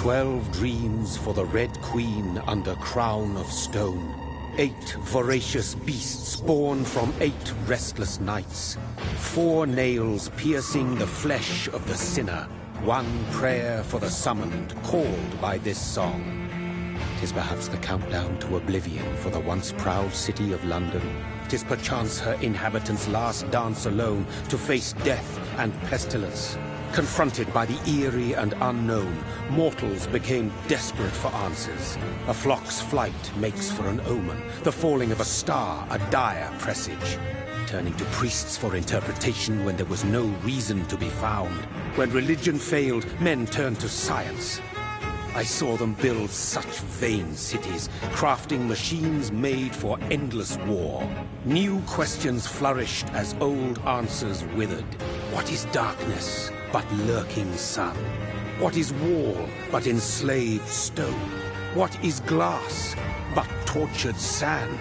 12 dreams for the Red Queen under crown of stone. 8 voracious beasts born from 8 restless nights. 4 nails piercing the flesh of the sinner. 1 prayer for the summoned, called by this song. 'Tis perhaps the countdown to oblivion for the once proud city of London. 'Tis perchance her inhabitants' last dance alone to face death and pestilence. Confronted by the eerie and unknown, mortals became desperate for answers. A flock's flight makes for an omen, the falling of a star a dire presage. Turning to priests for interpretation when there was no reason to be found. When religion failed, men turned to science. I saw them build such vain cities, crafting machines made for endless war. New questions flourished as old answers withered. What is darkness but lurking sun? What is wall but enslaved stone? What is glass but tortured sand?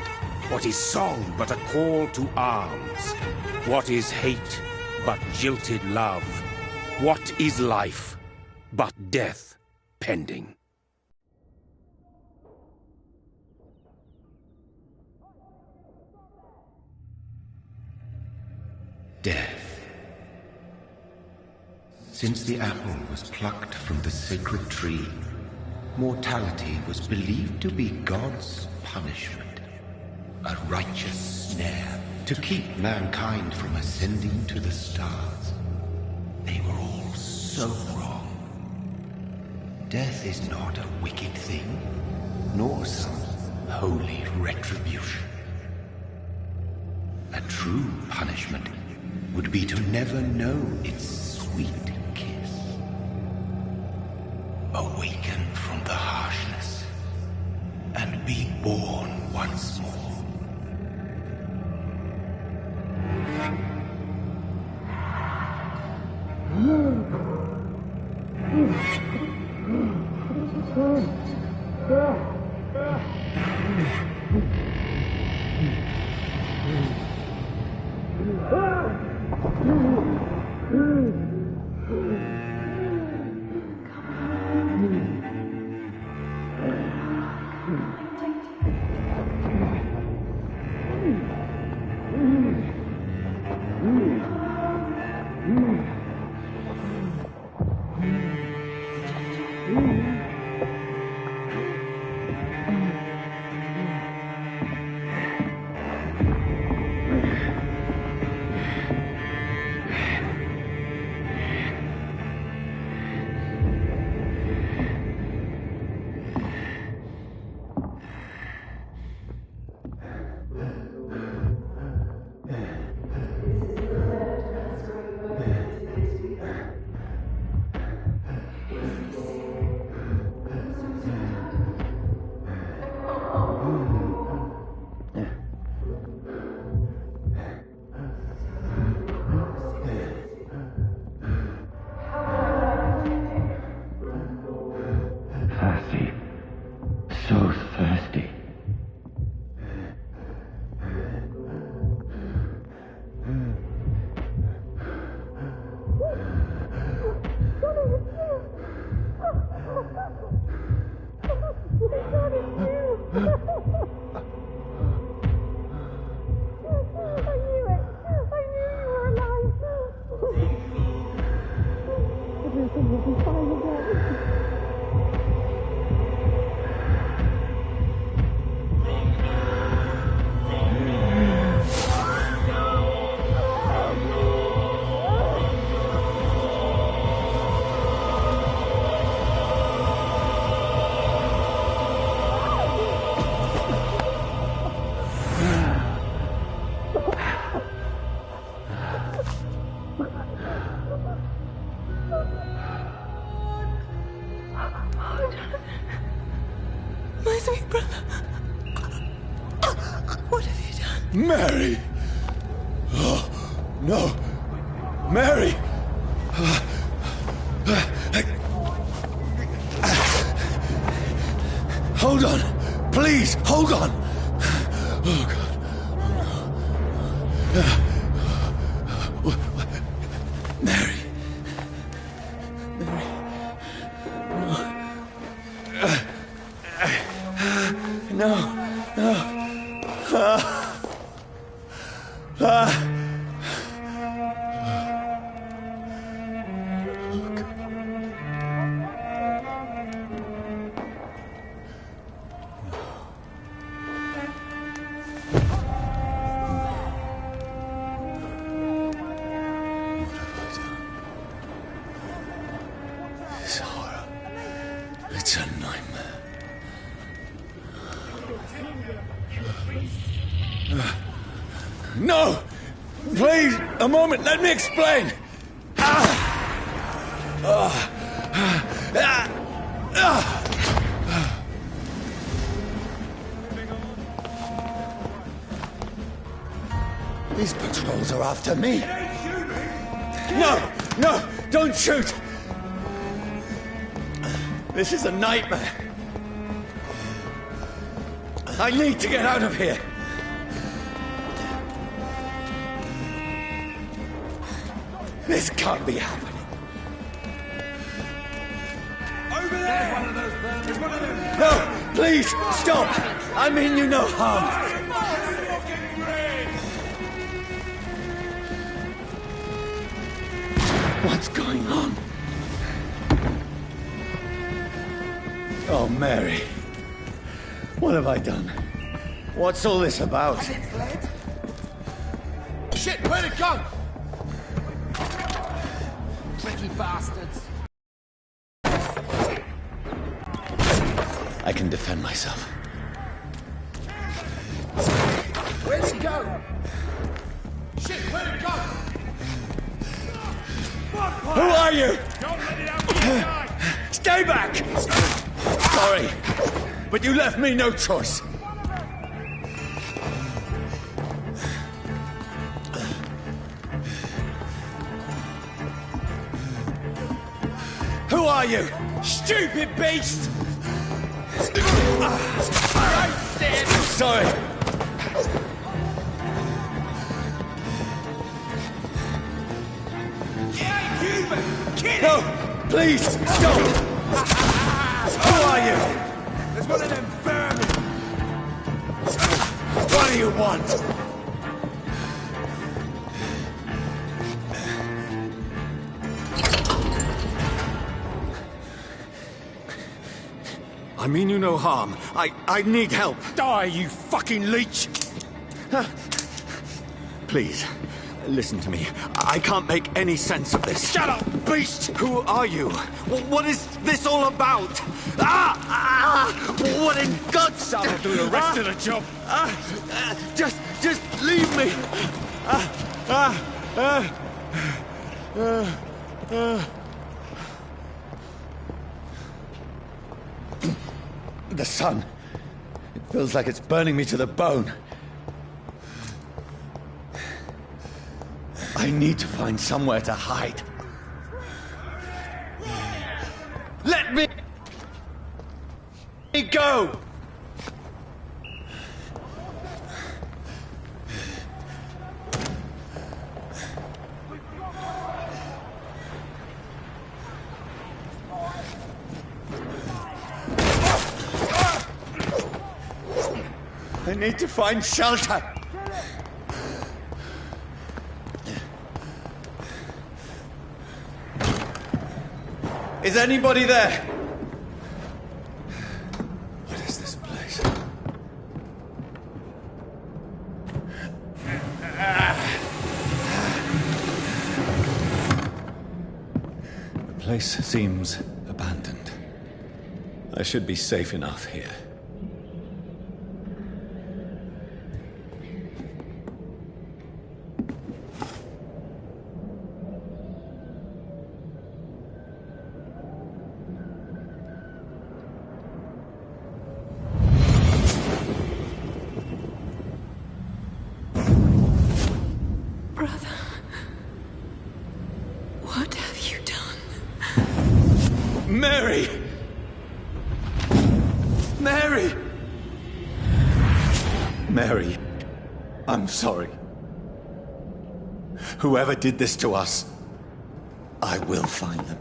What is song but a call to arms? What is hate but jilted love? What is life but death pending? Death. Since the apple was plucked from the sacred tree, mortality was believed to be God's punishment, a righteous snare to keep mankind from ascending to the stars. They were all so wrong. Death is not a wicked thing, nor some holy retribution. A true punishment would be to never know its sweet kiss. Awaken from the harshness and be born once more. My sweet brother. What have you done? Mary! Oh, no. Mary! Hold on. Please, hold on. Oh, God. Mary. Mary. It's a nightmare. No! Please, a moment, let me explain! These patrols are after me. No! No! Don't shoot! This is a nightmare. I need to get out of here. This can't be happening. Over there! There's one of them! No! Please, stop! I mean you no harm. What's going on? Oh, Mary. What have I done? What's all this about? Shit, where'd it go? Tricky bastards. I can defend myself. Where'd it go? Shit, where'd it go? Who are you? Don't let it out inside! Stay back! Sorry, but you left me no choice. Who are you? Stupid beast! Sorry. No! Please, stop! Who are you? There's one of them vermin! What do you want? I mean you no harm. I need help. Die, you fucking leech! Please, listen to me. I can't make any sense of this. Shut up, beast! Who are you? What is this all about? What in God's name? I'll do the rest of the job. Just leave me. The sun. It feels like it's burning me to the bone. I need to find somewhere to hide. Let me go! I need to find shelter. Is anybody there? What is this place? The place seems abandoned. I should be safe enough here. Brother, what have you done? Mary! Mary! Mary, I'm sorry. Whoever did this to us, I will find them.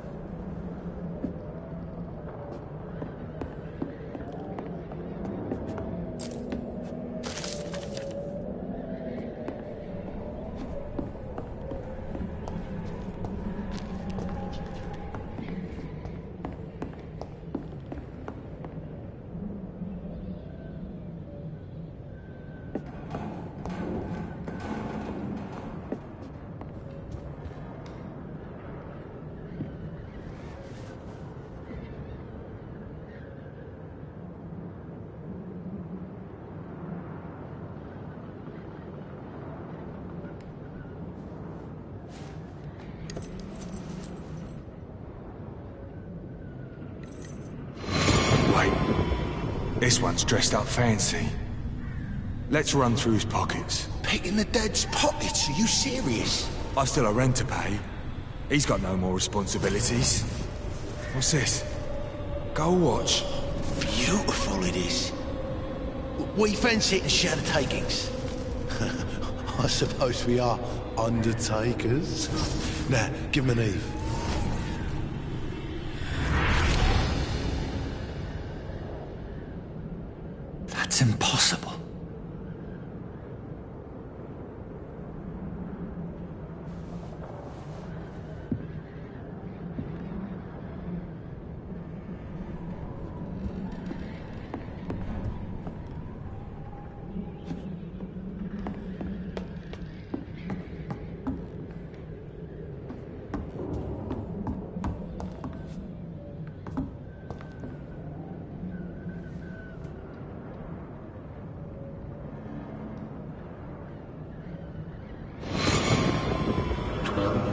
This one's dressed up fancy. Let's run through his pockets. Picking the dead's pockets? Are you serious? I've still a rent to pay. He's got no more responsibilities. What's this? Gold watch. Beautiful it is. We fancy it and share the takings. I suppose we are undertakers. Now, give him an Eve. That's impossible.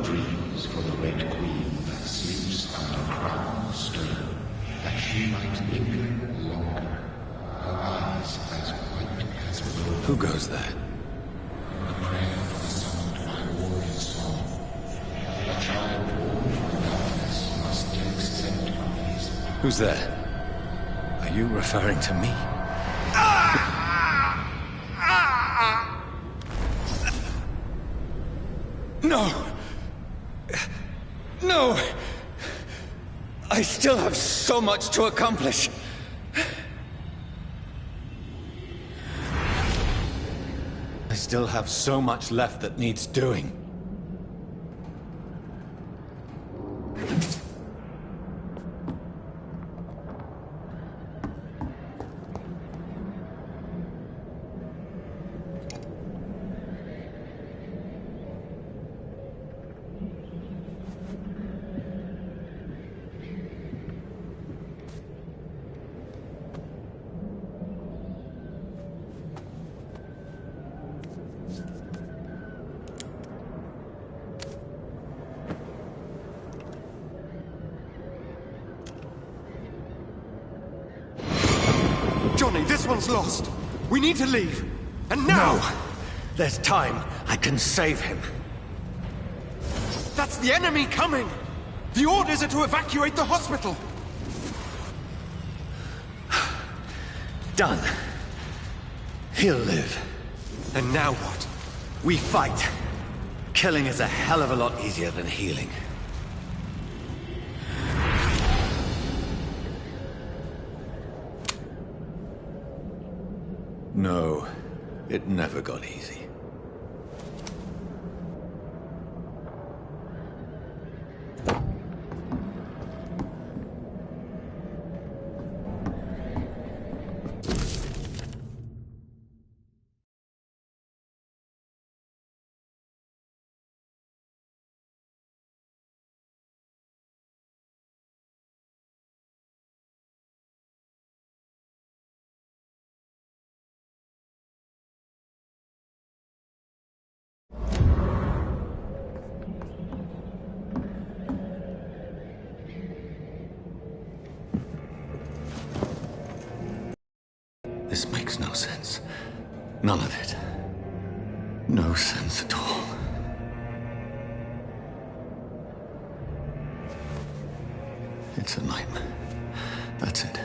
Dreams for the Red Queen that sleeps under crown of stone, that she might linger longer, her eyes as white as wool. Who goes there? A prayer for the summoned by warrior song. A child born from darkness must take scent of his power. Who's there? Are you referring to me? No! No! I still have so much to accomplish. I still have so much left that needs doing. Johnny, this one's lost. We need to leave. And now! No! There's time. I can save him. That's the enemy coming! The orders are to evacuate the hospital! Done. He'll live. And now what? We fight. Killing is a hell of a lot easier than healing. No, it never got easy. This makes no sense. None of it. No sense at all. It's a nightmare. That's it.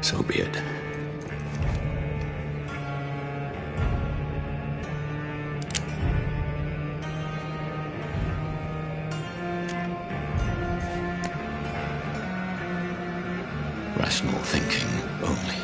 So be it. Rational thinking only.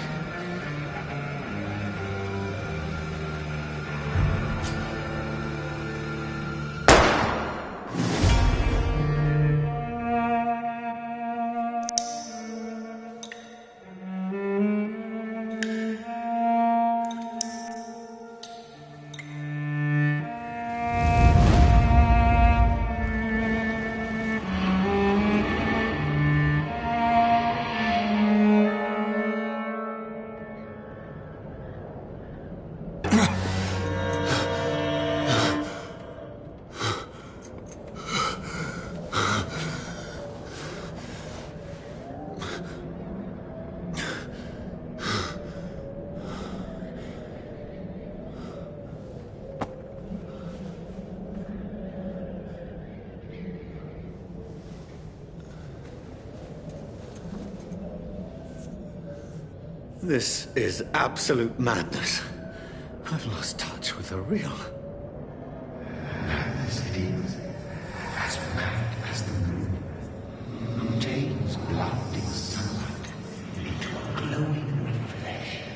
This is absolute madness. I've lost touch with the real. Mad as it is, as mad as the moon, who takes blinding sunlight into a glowing reflection.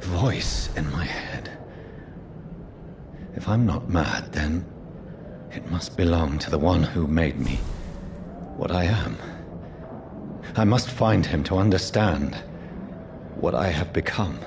Voice in my head. If I'm not mad, then it must belong to the one who made me what I am. I must find him to understand what I have become.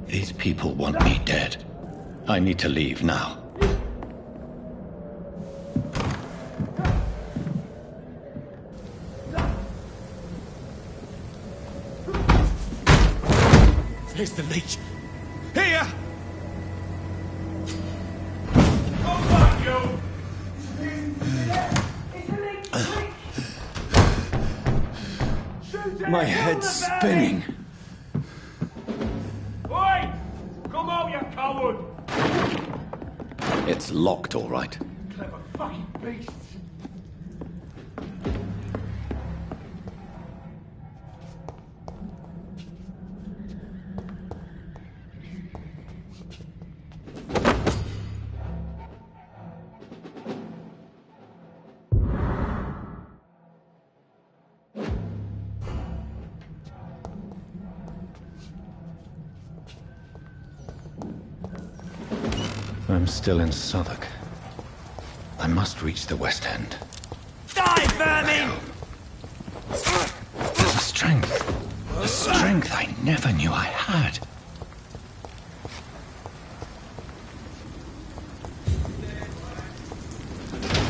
These people want me dead. I need to leave now. Here's the leech. Here! My head's spinning. Oi! Come out, you coward! It's locked, all right. Clever fucking beasts! I'm still in Southwark. I must reach the West End. Die, vermin! There's a strength I never knew I had.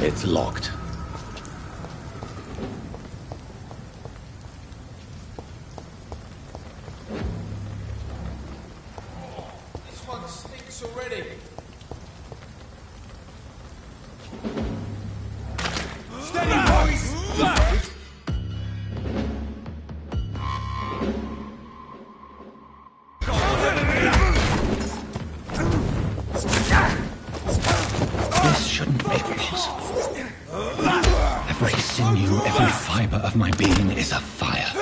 It's locked. Steady, boys! This shouldn't be possible. Every sinew, every fiber of my being is afire.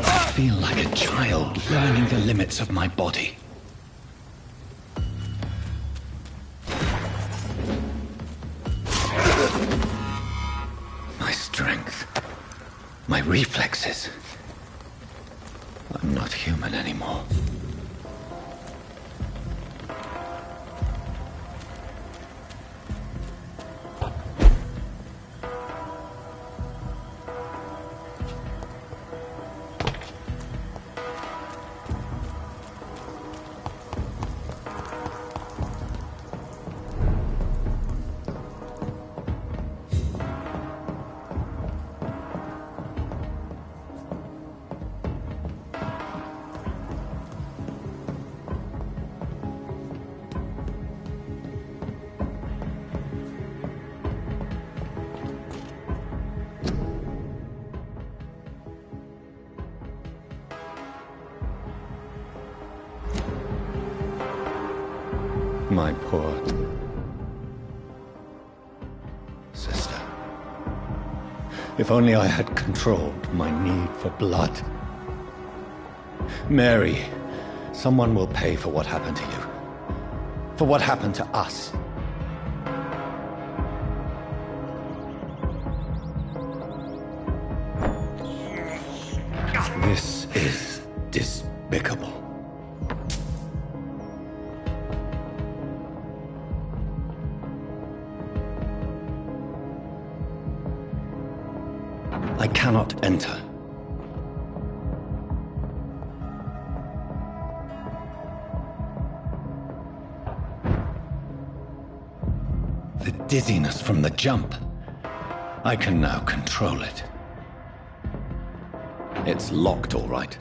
I feel like a child learning the limits of my body. My strength, my reflexes. I'm not human anymore. My poor sister. If only I had controlled my need for blood. Mary, someone will pay for what happened to you. For what happened to us. This is despicable. I cannot enter. The dizziness from the jump. I can now control it. It's locked, all right.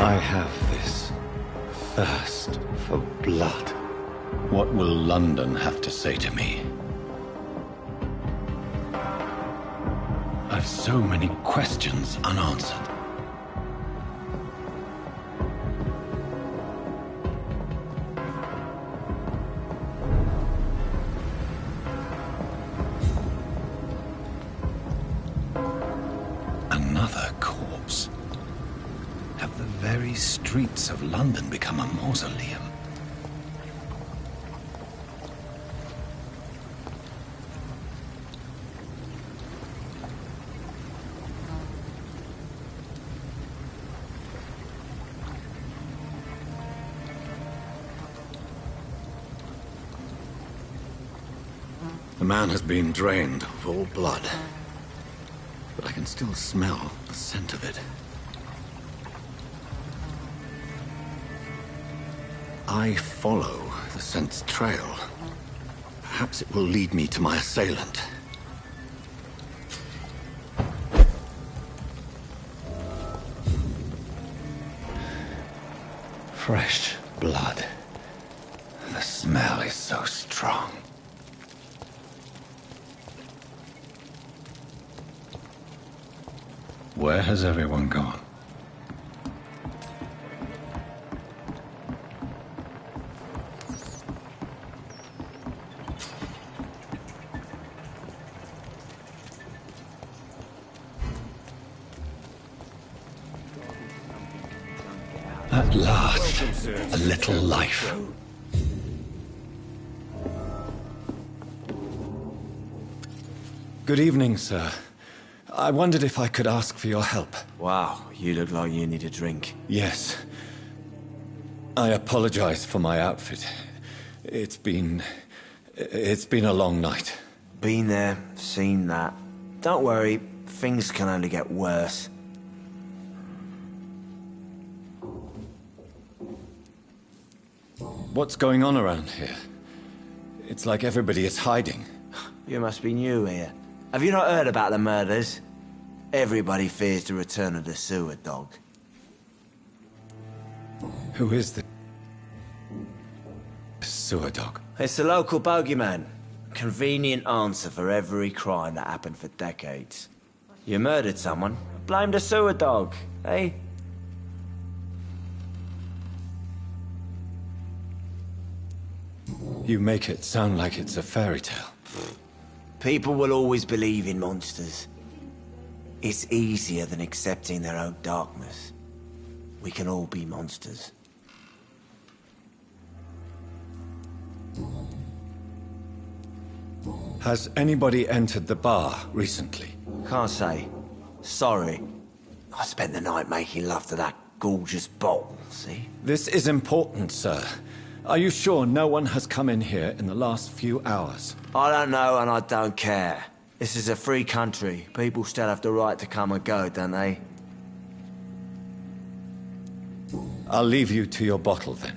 I have this thirst for blood. What will London have to say to me? I've so many questions unanswered. Another corpse. Have the very streets of London become a mausoleum? The man has been drained of all blood, but I can still smell the scent of it. I follow the scent's trail. Perhaps it will lead me to my assailant. Fresh blood. The smell is so strong. Where has everyone gone? At last, a little life. Good evening, sir. I wondered if I could ask for your help. Wow, you look like you need a drink. Yes. I apologize for my outfit. It's been a long night. Been there, seen that. Don't worry, things can only get worse. What's going on around here? It's like everybody is hiding. You must be new here. Have you not heard about the murders? Everybody fears the return of the sewer dog. Who is the sewer dog? It's the local bogeyman. Convenient answer for every crime that happened for decades. You murdered someone, blame the sewer dog, eh? You make it sound like it's a fairy tale. People will always believe in monsters. It's easier than accepting their own darkness. We can all be monsters. Has anybody entered the bar recently? Can't say. Sorry. I spent the night making love to that gorgeous bottle, see? This is important, sir. Are you sure no one has come in here in the last few hours? I don't know and I don't care. This is a free country. People still have the right to come and go, don't they? I'll leave you to your bottle, then.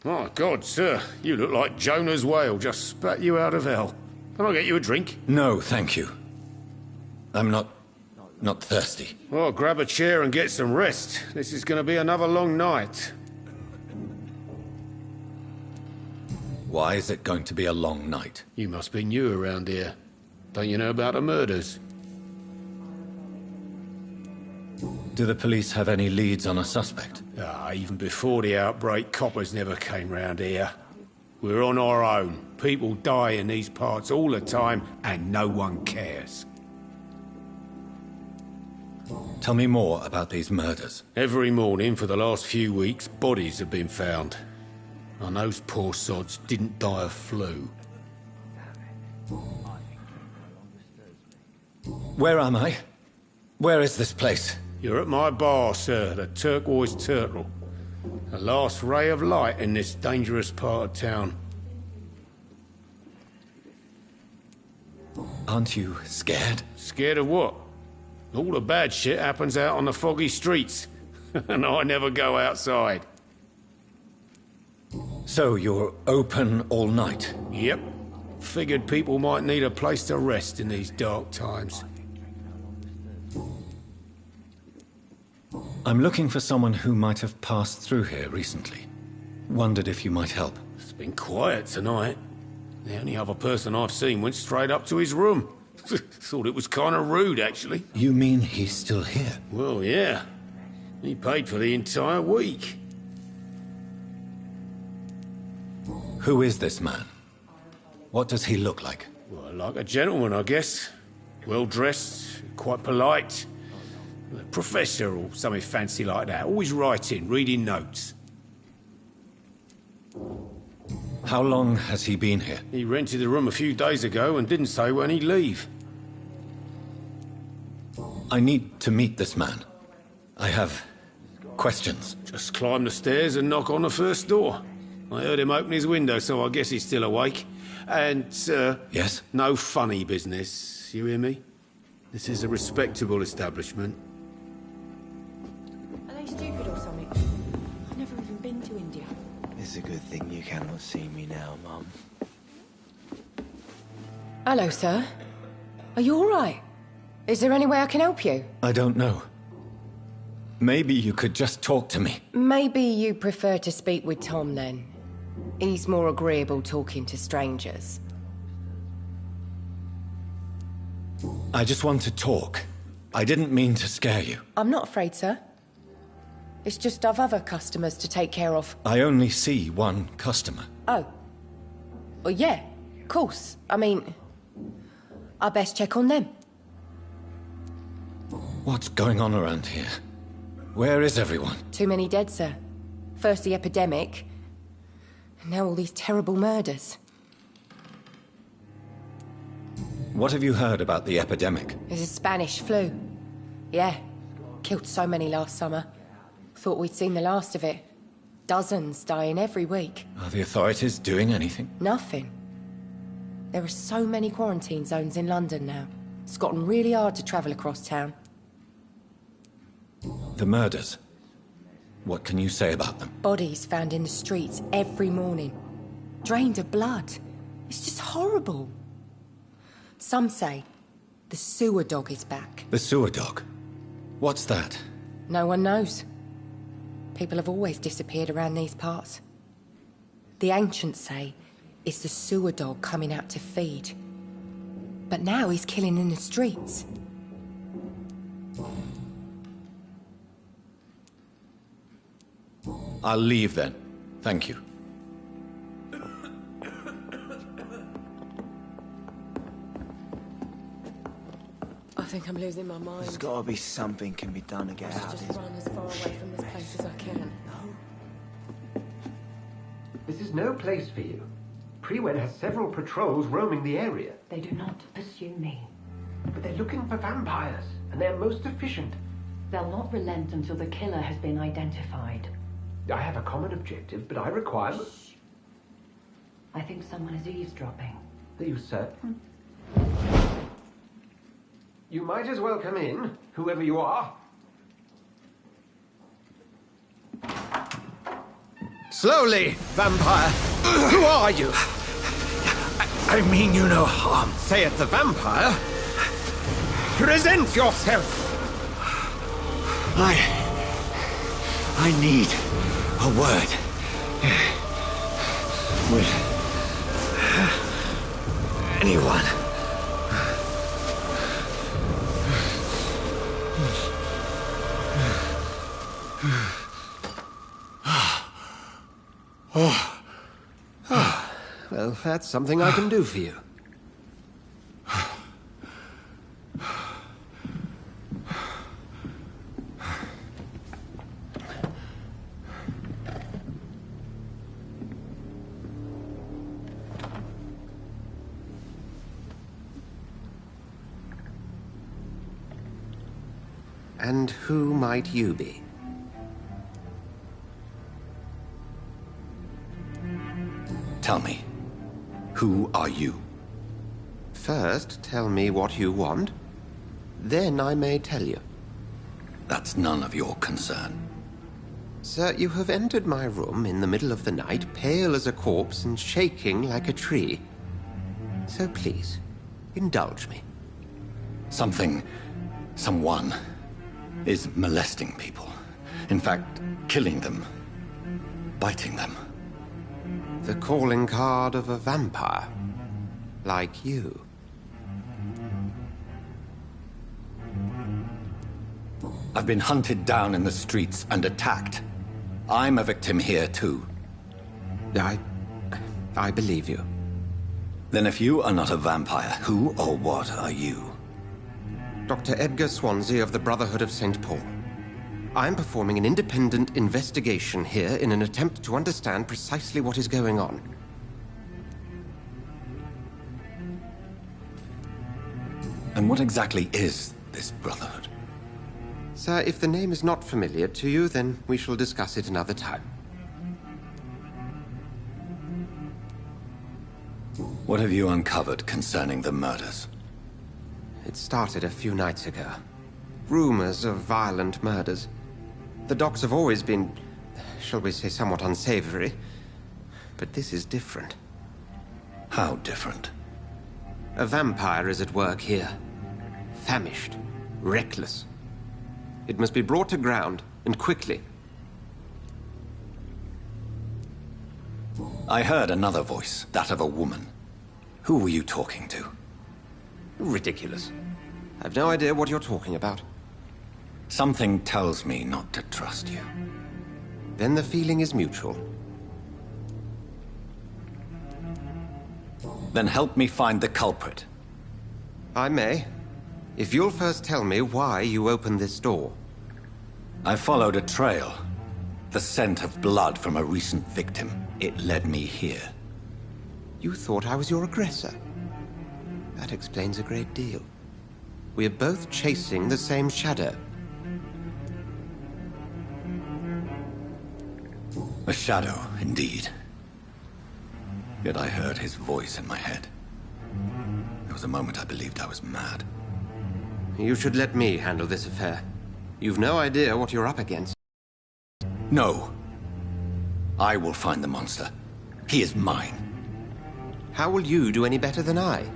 Oh, God, sir. You look like Jonah's whale just spat you out of hell. Can I get you a drink? No, thank you. I'm not thirsty. Well, grab a chair and get some rest. This is going to be another long night. Why is it going to be a long night? You must be new around here. Don't you know about the murders? Do the police have any leads on a suspect? Even before the outbreak, coppers never came round here. We're on our own. People die in these parts all the time, and no one cares. Tell me more about these murders. Every morning for the last few weeks, bodies have been found. And those poor sods didn't die of flu. Where am I? Where is this place? You're at my bar, sir, the Turquoise Turtle. The last ray of light in this dangerous part of town. Aren't you scared? Scared of what? All the bad shit happens out on the foggy streets. And I never go outside. So you're open all night? Yep. Figured people might need a place to rest in these dark times. I'm looking for someone who might have passed through here recently. Wondered if you might help. It's been quiet tonight. The only other person I've seen went straight up to his room. Thought it was kind of rude, actually. You mean he's still here? Well, yeah. He paid for the entire week. Who is this man? What does he look like? Well, like a gentleman, I guess. Well-dressed, quite polite. A professor or something fancy like that. Always writing, reading notes. How long has he been here? He rented the room a few days ago and didn't say when he'd leave. I need to meet this man. I have questions. Just climb the stairs and knock on the first door. I heard him open his window, so I guess he's still awake. And, sir... Yes? No funny business, you hear me? This is a respectable establishment. Are they stupid or something? I've never even been to India. It's a good thing you cannot see me now, Mum. Hello, sir. Are you all right? Is there any way I can help you? I don't know. Maybe you could just talk to me. Maybe you prefer to speak with Tom, then. He's more agreeable talking to strangers. I just want to talk. I didn't mean to scare you. I'm not afraid, sir. It's just I've other customers to take care of. I only see one customer. Oh. Well, yeah, of course. I mean, I best check on them. What's going on around here? Where is everyone? Too many dead, sir. First the epidemic, and now all these terrible murders. What have you heard about the epidemic? It's a Spanish flu. Yeah. Killed so many last summer. Thought we'd seen the last of it. Dozens dying every week. Are the authorities doing anything? Nothing. There are so many quarantine zones in London now. It's gotten really hard to travel across town. The murders. What can you say about them? Bodies found in the streets every morning. Drained of blood. It's just horrible. Some say the sewer dog is back. The sewer dog? What's that? No one knows. People have always disappeared around these parts. The ancients say it's the sewer dog coming out to feed. But now he's killing in the streets. I'll leave then. Thank you. I think I'm losing my mind. There's gotta be something can be done to get out of Just this. run as far away from this place as I can. This is no place for you. Prewen has several patrols roaming the area. They do not pursue me. But they're looking for vampires, and they're most efficient. They'll not relent until the killer has been identified. I have a common objective, but I require... Shh. I think someone is eavesdropping. Are you certain? You might as well come in, whoever you are. Slowly, vampire. Who are you? I mean you no harm. Saith the vampire. Present yourself. I need a word with anyone. Well, that's something I can do for you. And who might you be? Tell me, who are you? First, tell me what you want. Then I may tell you. That's none of your concern. Sir, you have entered my room in the middle of the night, pale as a corpse and shaking like a tree. So please, indulge me. Someone is molesting people. In fact, killing them. Biting them. The calling card of a vampire. Like you. I've been hunted down in the streets and attacked. I'm a victim here, too. I believe you. Then if you are not a vampire, who or what are you? Dr. Edgar Swansea of the Brotherhood of St. Paul. I'm performing an independent investigation here in an attempt to understand precisely what is going on. And what exactly is this Brotherhood? Sir, if the name is not familiar to you, then we shall discuss it another time. What have you uncovered concerning the murders? It started a few nights ago. Rumors of violent murders. The docks have always been, shall we say, somewhat unsavory. But this is different. How different? A vampire is at work here. Famished. Reckless. It must be brought to ground, and quickly. I heard another voice, that of a woman. Who were you talking to? Ridiculous. I've no idea what you're talking about. Something tells me not to trust you. Then the feeling is mutual. Then help me find the culprit. I may. If you'll first tell me why you opened this door. I followed a trail. The scent of blood from a recent victim. It led me here. You thought I was your aggressor. That explains a great deal. We are both chasing the same shadow. A shadow, indeed. Yet I heard his voice in my head. There was a moment I believed I was mad. You should let me handle this affair. You've no idea what you're up against. No. I will find the monster. He is mine. How will you do any better than I?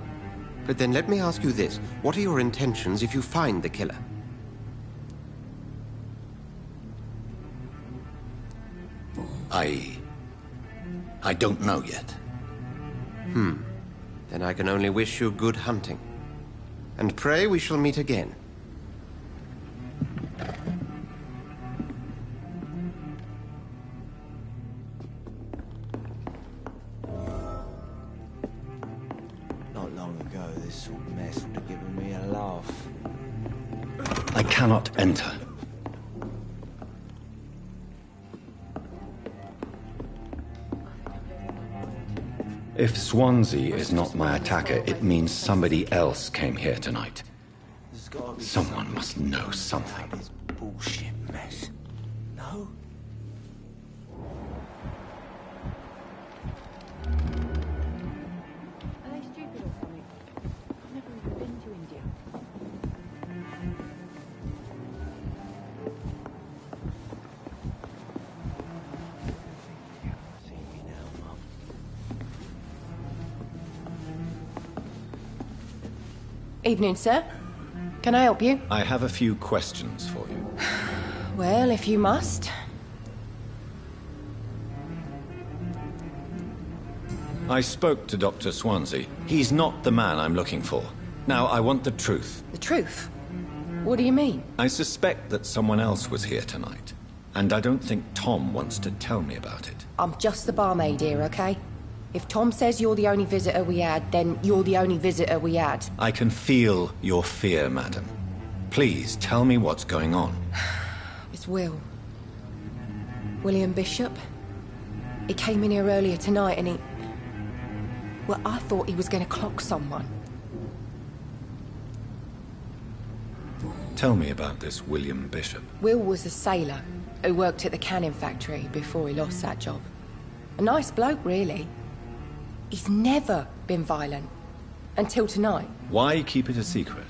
But then let me ask you this. What are your intentions if you find the killer? I don't know yet. Then I can only wish you good hunting. And pray we shall meet again. Not long ago, this sort of mess would have given me a laugh. I cannot enter. If Swansea is not my attacker, it means somebody else came here tonight. Someone must know something. This bullshit mess. No? Are they stupid or something? I've never even been to India. See me now, Mum. Evening, sir. Can I help you? I have a few questions for you. Well, if you must. I spoke to Dr. Swansea. He's not the man I'm looking for. Now, I want the truth. The truth? What do you mean? I suspect that someone else was here tonight. And I don't think Tom wants to tell me about it. I'm just the barmaid here, okay? If Tom says you're the only visitor we had, then you're the only visitor we had. I can feel your fear, madam. Please, tell me what's going on. It's Will. William Bishop. He came in here earlier tonight and he... Well, I thought he was going to clock someone. Tell me about this William Bishop. Will was a sailor who worked at the canning factory before he lost that job. A nice bloke, really. He's never been violent. Until tonight. Why keep it a secret?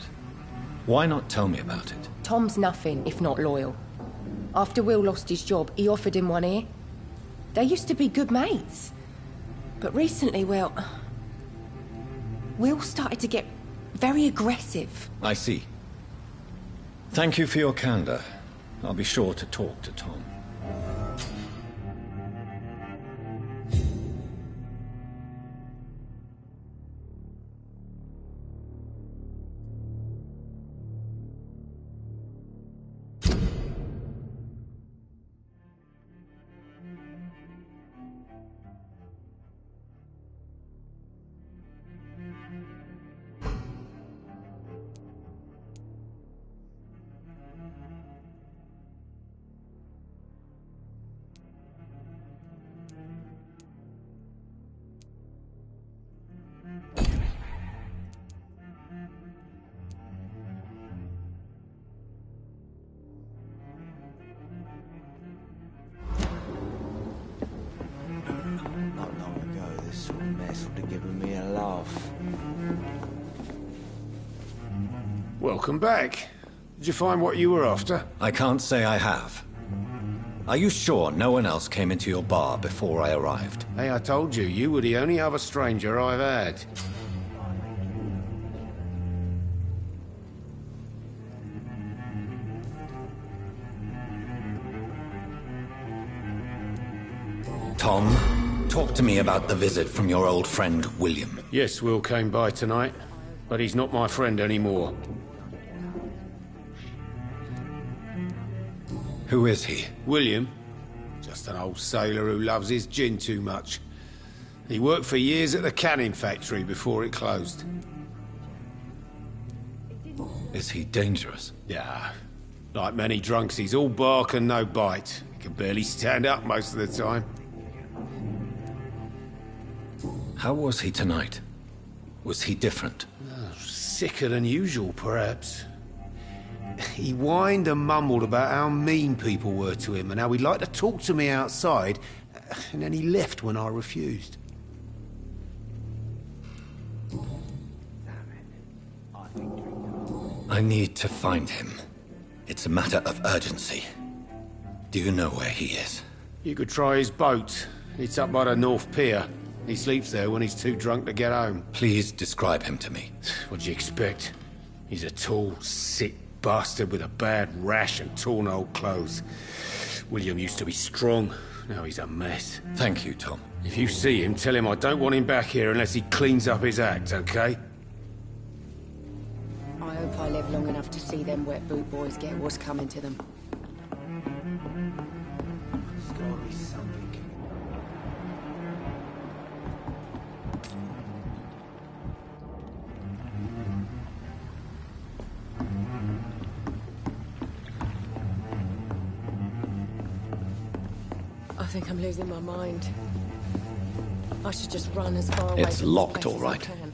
Why not tell me about it? Tom's nothing if not loyal. After Will lost his job, he offered him one ear. They used to be good mates. But recently, well... Will started to get very aggressive. I see. Thank you for your candor. I'll be sure to talk to Tom. Not long ago, this sort of mess would have given me a laugh. Welcome back. Did you find what you were after? I can't say I have. Are you sure no one else came into your bar before I arrived? Hey, I told you, you were the only other stranger I've had. Tom, talk to me about the visit from your old friend, William. Yes, Will came by tonight, but he's not my friend anymore. Who is he? William? Just an old sailor who loves his gin too much. He worked for years at the canning factory before it closed. Is he dangerous? Yeah. Like many drunks, he's all bark and no bite. He can barely stand up most of the time. How was he tonight? Was he different? sicker than usual, perhaps. He whined and mumbled about how mean people were to him and how he'd like to talk to me outside, and then he left when I refused. I need to find him. It's a matter of urgency. Do you know where he is? You could try his boat. It's up by the North Pier. He sleeps there when he's too drunk to get home. Please describe him to me. What do you expect? He's a tall, sick bastard with a bad rash and torn old clothes. William used to be strong. Now he's a mess. Thank you, Tom. If you see him, tell him I don't want him back here unless he cleans up his act, okay? I hope I live long enough to see them wet boot boys get what's coming to them. There's gotta be something. I think I'm losing my mind. I should just run as far away It's from locked, this place all as right. I can.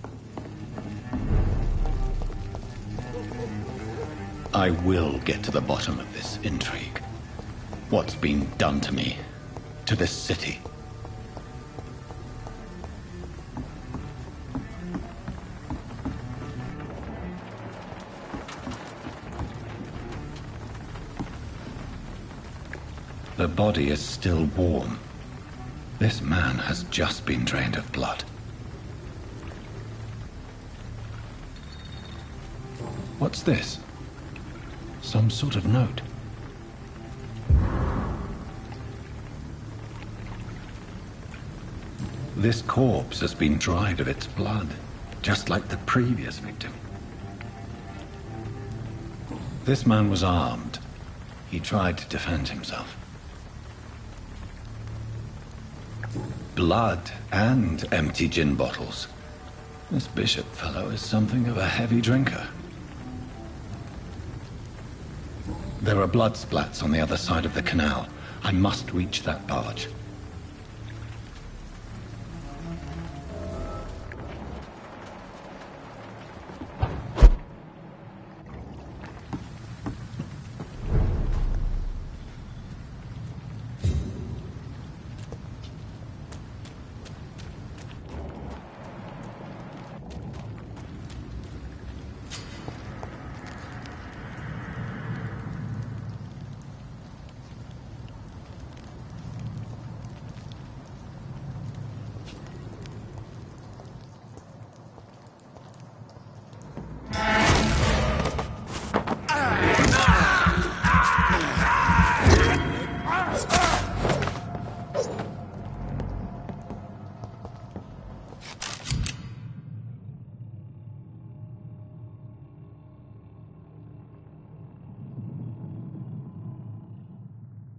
I will get to the bottom of this intrigue. What's been done to me, to this city. The body is still warm. This man has just been drained of blood. What's this? Some sort of note. This corpse has been dried of its blood, just like the previous victim. This man was armed. He tried to defend himself. Blood and empty gin bottles. This bishop fellow is something of a heavy drinker. There are blood splats on the other side of the canal. I must reach that barge.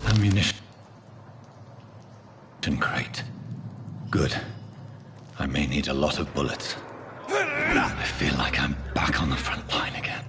Ammunition crate. Good. I may need a lot of bullets. I feel like I'm back on the front line again.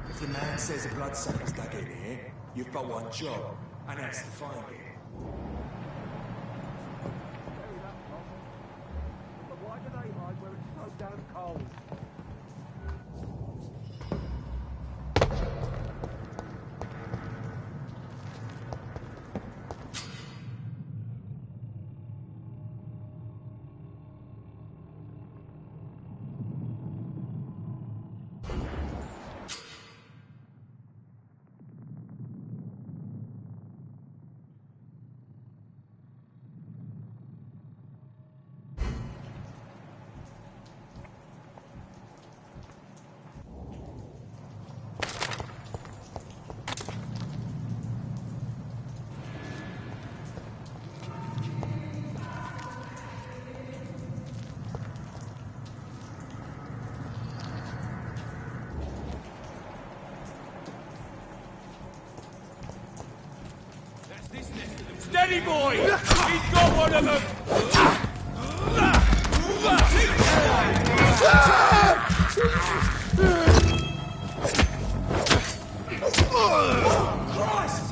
If the man says a bloodsucker's dug in here, you've got one job, and that's to find it. Why do they hide where it's so damn cold? Steady, boy! He's got one of them! Christ!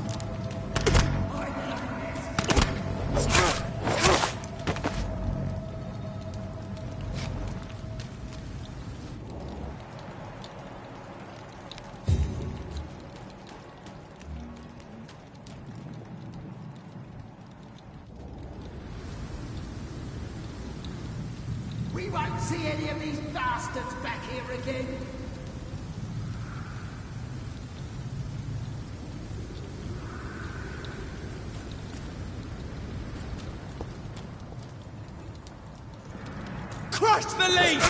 We won't see any of these bastards back here again. Crush the leaf!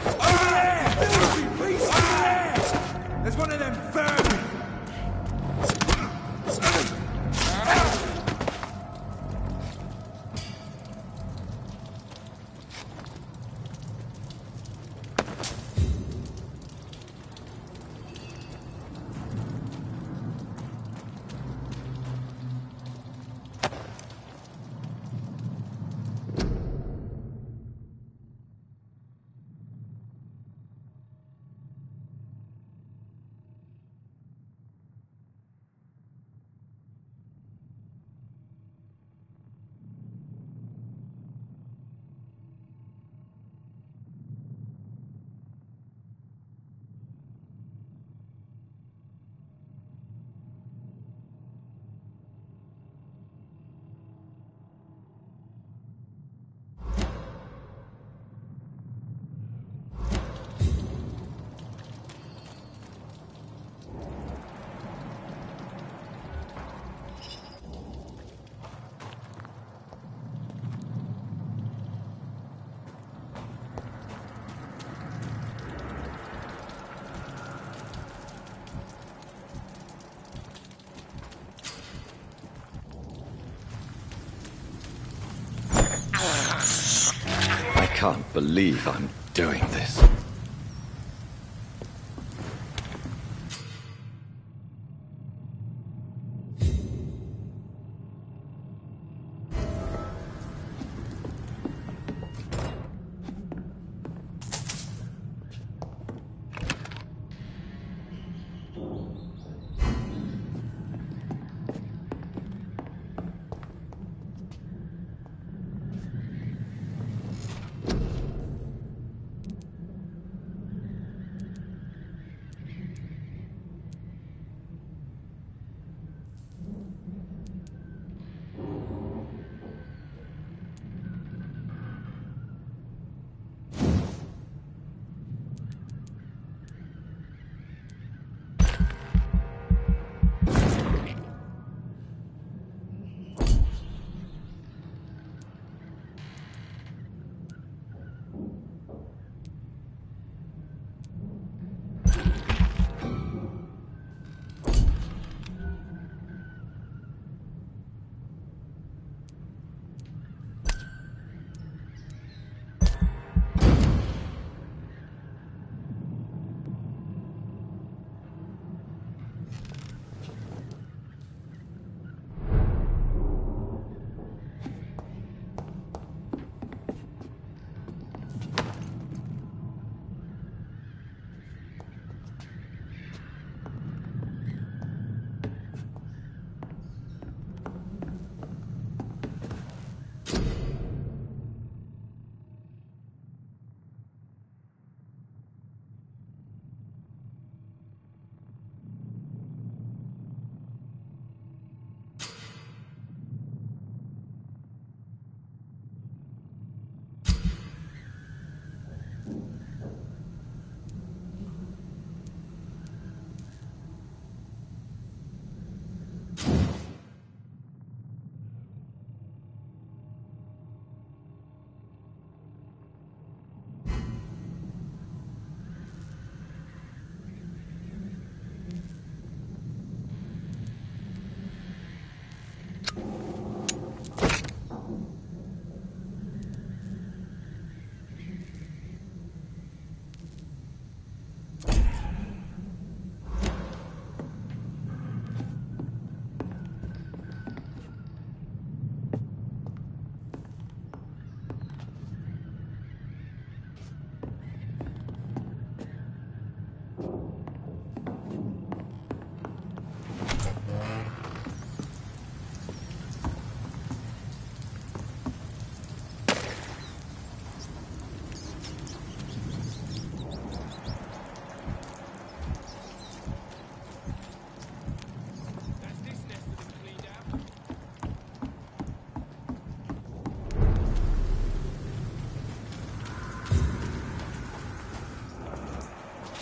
Over there! Over there! There's one of them vermin! I can't believe I'm doing this.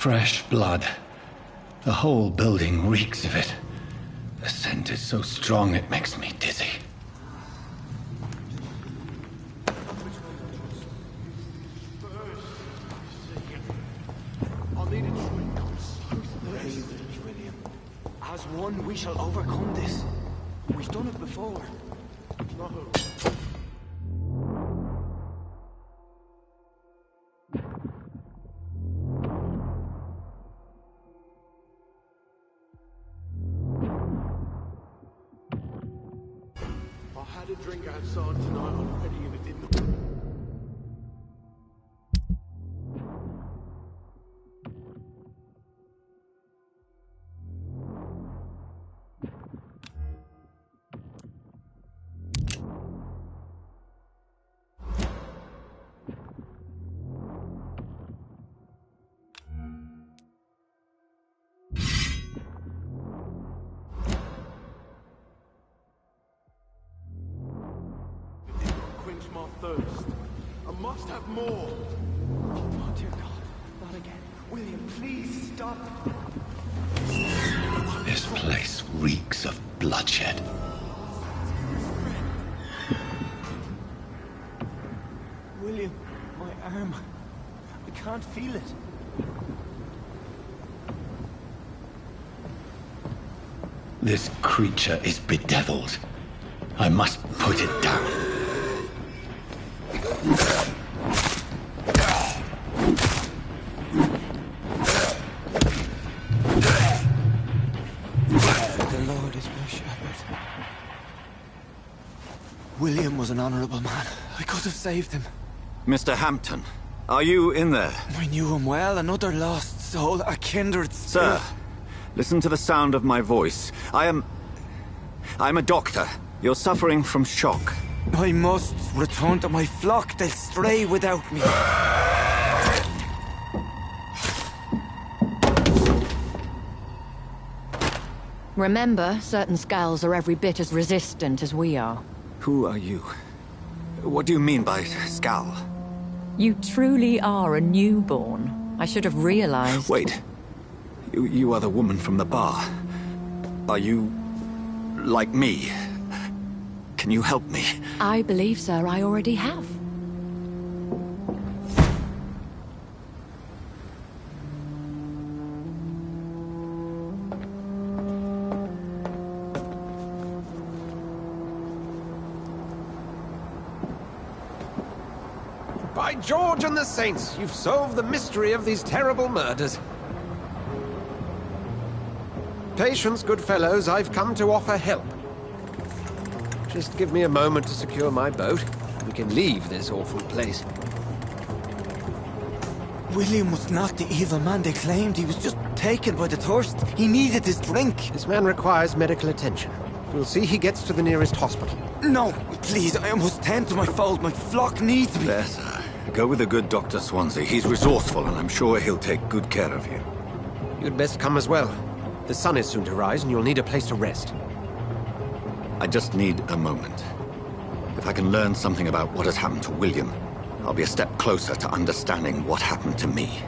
Fresh blood. The whole building reeks of it. The scent is so strong it makes me dizzy. As one, we shall overcome this. We've done it before. I had a drink outside tonight already and it didn't... quench my thirst. I must have more. Oh, dear God. Not again. William, please stop. This place reeks of bloodshed. William, my arm. I can't feel it. This creature is bedeviled. I must put it down. The Lord is my shepherd. William was an honorable man. I could have saved him. Mr. Hampton, are you in there? I knew him well, another lost soul, a kindred spirit. Sir, listen to the sound of my voice. I'm a doctor. You're suffering from shock. I must return to my flock. They'll stray without me. Remember, certain skulls are every bit as resistant as we are. Who are you? What do you mean by Skal? You truly are a newborn. I should have realized. Wait. You are the woman from the bar. Are you... like me? Can you help me? I believe, sir, I already have. By George and the Saints, you've solved the mystery of these terrible murders. Patience, good fellows, I've come to offer help. Just give me a moment to secure my boat. We can leave this awful place. William was not the evil man they claimed. He was just taken by the thirst. He needed his drink. This man requires medical attention. We'll see he gets to the nearest hospital. No, please, I must tend to my fold. My flock needs me. There, sir. Go with the good Dr. Swansea. He's resourceful, and I'm sure he'll take good care of you. You'd best come as well. The sun is soon to rise, and you'll need a place to rest. I just need a moment. If I can learn something about what has happened to William, I'll be a step closer to understanding what happened to me.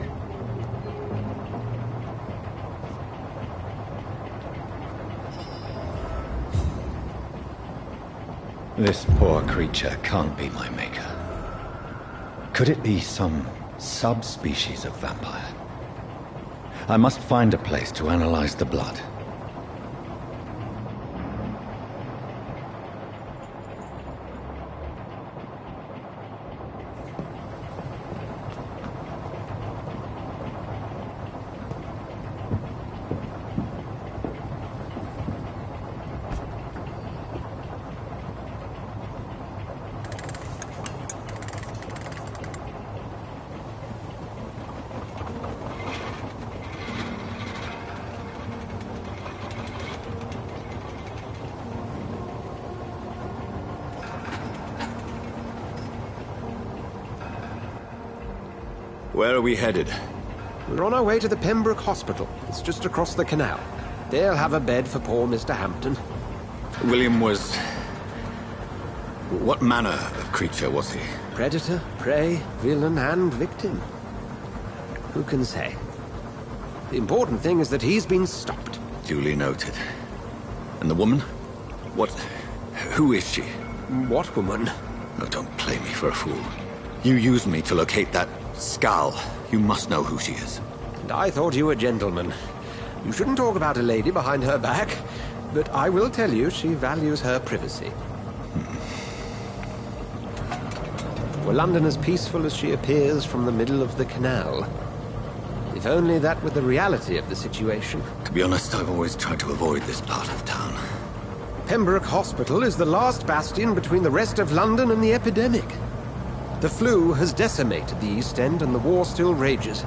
This poor creature can't be my maker. Could it be some subspecies of vampire? I must find a place to analyze the blood. Where are we headed? We're on our way to the Pembroke Hospital. It's just across the canal. They'll have a bed for poor Mr. Hampton. William was... what manner of creature was he? Predator, prey, villain, and victim. Who can say? The important thing is that he's been stopped. Duly noted. And the woman? Who is she? What woman? Oh, don't play me for a fool. You used me to locate that skull. You must know who she is. And I thought you a gentleman. You shouldn't talk about a lady behind her back, but I will tell you she values her privacy. Were London as peaceful as she appears from the middle of the canal? If only that were the reality of the situation. To be honest, I've always tried to avoid this part of town. Pembroke Hospital is the last bastion between the rest of London and the epidemic. The flu has decimated the East End and the war still rages.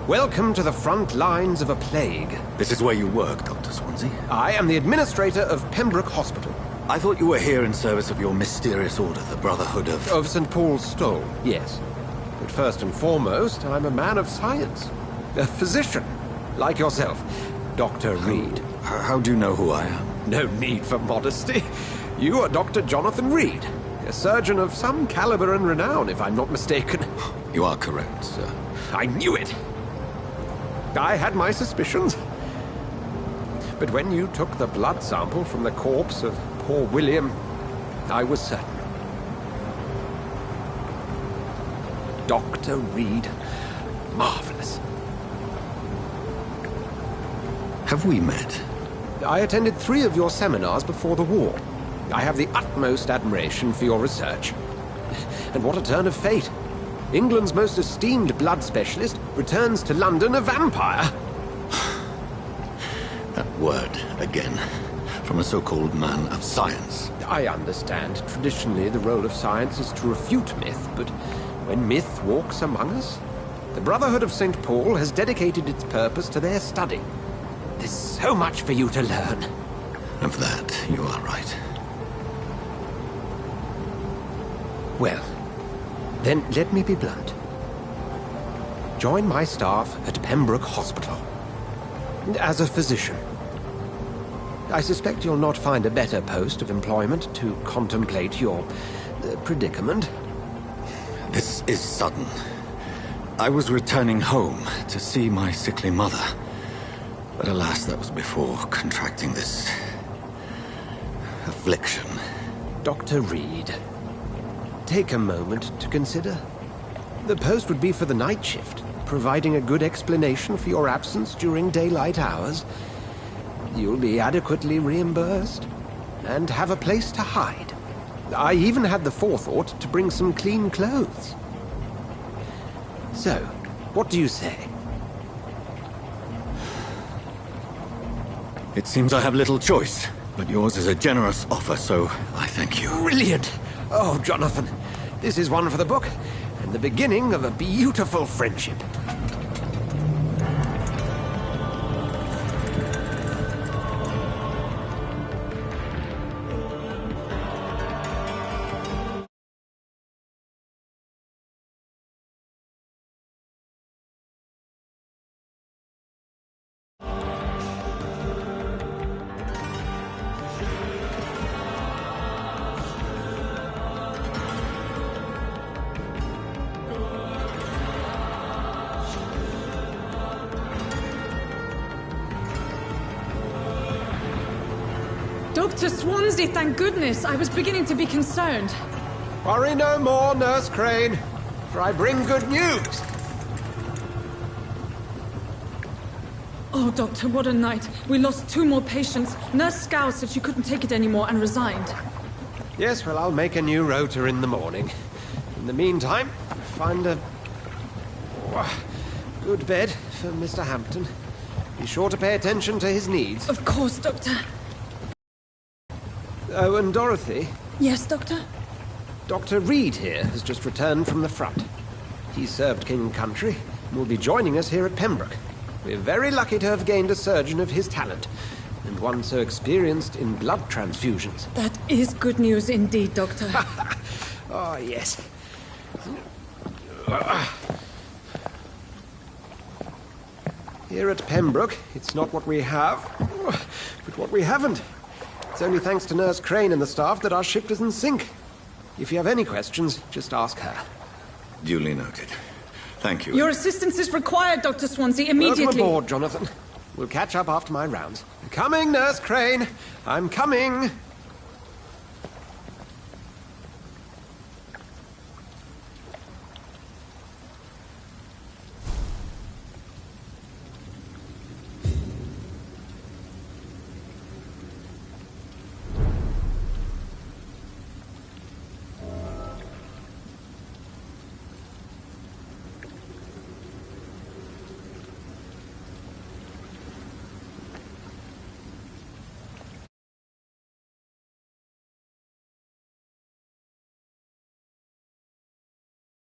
Welcome to the front lines of a plague. This is where you work, Dr. Swansea? I am the administrator of Pembroke Hospital. I thought you were here in service of your mysterious order, the Brotherhood of... Of St. Paul's Stole, yes. But first and foremost, I'm a man of science. A physician, like yourself. Dr. Reed. How do you know who I am? No need for modesty. You are Dr. Jonathan Reed, a surgeon of some caliber and renown, if I'm not mistaken. You are correct, sir. I knew it! I had my suspicions. But when you took the blood sample from the corpse of poor William, I was certain. Dr. Reed. Marvelous. Have we met? I attended 3 of your seminars before the war. I have the utmost admiration for your research. And what a turn of fate. England's most esteemed blood specialist returns to London a vampire. That word, again. From a so-called man of science. I understand. Traditionally, the role of science is to refute myth, but when myth walks among us, the Brotherhood of St. Paul has dedicated its purpose to their study. There's so much for you to learn. Of that, you are right. Well, then let me be blunt. Join my staff at Pembroke Hospital. As a physician. I suspect you'll not find a better post of employment to contemplate your predicament. This is sudden. I was returning home to see my sickly mother. But alas, that was before contracting this... affliction. Dr. Reed, take a moment to consider. The post would be for the night shift, providing a good explanation for your absence during daylight hours. You'll be adequately reimbursed, and have a place to hide. I even had the forethought to bring some clean clothes. So, what do you say? It seems I have little choice, but yours is a generous offer, so I thank you. Brilliant! Oh, Jonathan, this is one for the book, and the beginning of a beautiful friendship. Dr. Swansea, thank goodness. I was beginning to be concerned. Worry no more, Nurse Crane, for I bring good news. Oh, Doctor, what a night. We lost 2 more patients. Nurse Scow said she couldn't take it anymore and resigned. Yes, well, I'll make a new rota in the morning. In the meantime, find a... good bed for Mr. Hampton. Be sure to pay attention to his needs. Of course, Doctor. Oh, and Dorothy? Yes, Doctor? Dr. Reed here has just returned from the front. He served King and Country and will be joining us here at Pembroke. We're very lucky to have gained a surgeon of his talent, and one so experienced in blood transfusions. That is good news indeed, Doctor. Oh, yes. Here at Pembroke, it's not what we have, but what we haven't. It's only thanks to Nurse Crane and the staff that our ship doesn't sink. If you have any questions, just ask her. Duly noted. Thank you. Your assistance is required, Dr. Swansea, immediately. Welcome aboard, Jonathan. We'll catch up after my rounds. Coming, Nurse Crane. I'm coming.